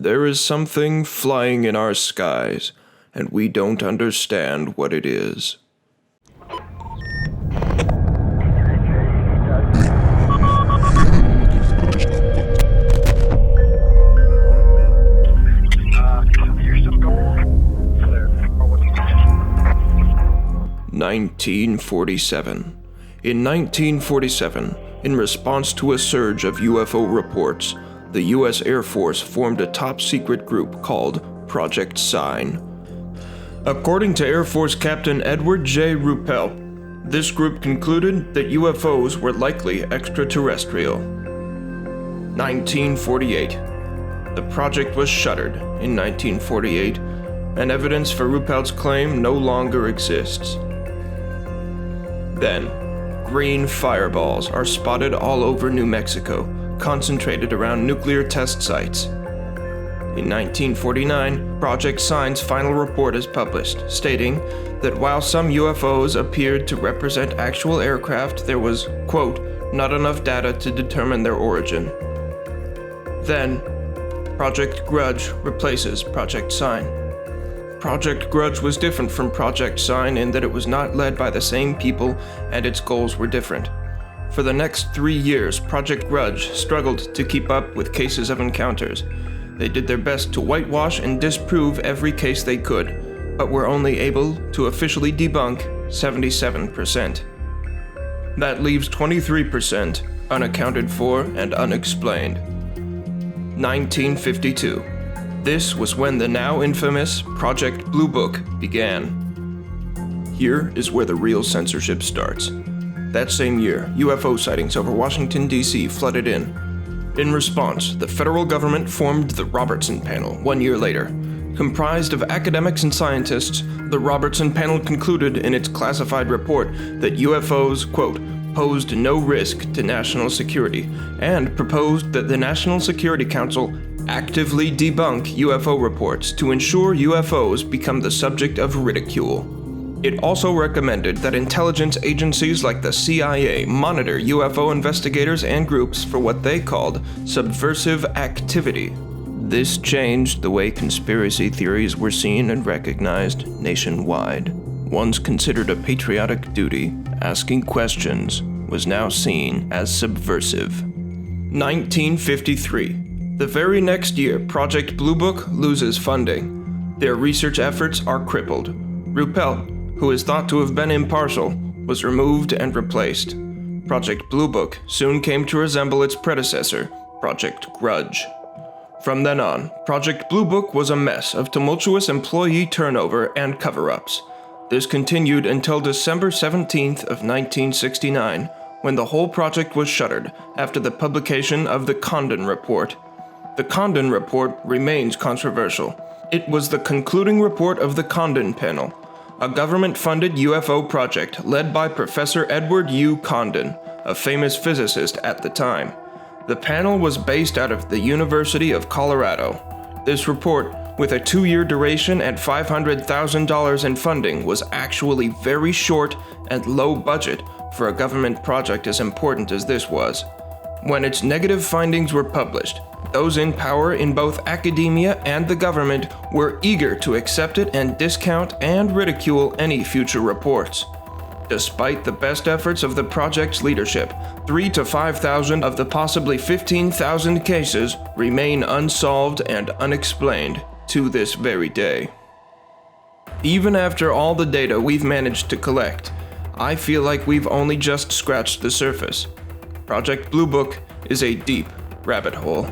There is something flying in our skies, and we don't understand what it is. You're still going there. 1947. In 1947, in response to a surge of UFO reports, the U.S. Air Force formed a top-secret group called Project Sign. According to Air Force Captain Edward J. Ruppelt, this group concluded that UFOs were likely extraterrestrial. 1948. The project was shuttered in 1948, and evidence for Ruppelt's claim no longer exists. Then, green fireballs are spotted all over New Mexico, concentrated around nuclear test sites. In 1949, Project Sign's final report is published, stating that while some UFOs appeared to represent actual aircraft, there was, quote, not enough data to determine their origin. Then, Project Grudge replaces Project Sign. Project Grudge was different from Project Sign in that it was not led by the same people and its goals were different. For the next 3 years, Project Grudge struggled to keep up with cases of encounters. They did their best to whitewash and disprove every case they could, but were only able to officially debunk 77%. That leaves 23% unaccounted for and unexplained. 1952. This was when the now infamous Project Blue Book began. Here is where the real censorship starts. That same year, UFO sightings over Washington, D.C. flooded in. In response, the federal government formed the Robertson Panel 1 year later. Comprised of academics and scientists, the Robertson Panel concluded in its classified report that UFOs, quote, posed no risk to national security, and proposed that the National Security Council actively debunk UFO reports to ensure UFOs become the subject of ridicule. It also recommended that intelligence agencies like the CIA monitor UFO investigators and groups for what they called subversive activity. This changed the way conspiracy theories were seen and recognized nationwide. Once considered a patriotic duty, asking questions was now seen as subversive. 1953. The very next year, Project Blue Book loses funding. Their research efforts are crippled. Ruppelt, who is thought to have been impartial, was removed and replaced. Project Blue Book soon came to resemble its predecessor, Project Grudge. From then on, Project Blue Book was a mess of tumultuous employee turnover and cover-ups. This continued until December 17th of 1969, when the whole project was shuttered after the publication of the Condon Report. The Condon Report remains controversial. It was the concluding report of the Condon Panel, a government-funded UFO project led by Professor Edward U. Condon, a famous physicist at the time. The panel was based out of the University of Colorado. This report, with a 2-year duration and $500,000 in funding, was actually very short and low budget for a government project as important as this was. When its negative findings were published, those in power in both academia and the government were eager to accept it and discount and ridicule any future reports. Despite the best efforts of the project's leadership, 3,000 to 5,000 of the possibly 15,000 cases remain unsolved and unexplained to this very day. Even after all the data we've managed to collect, I feel like we've only just scratched the surface. Project Blue Book is a deep rabbit hole.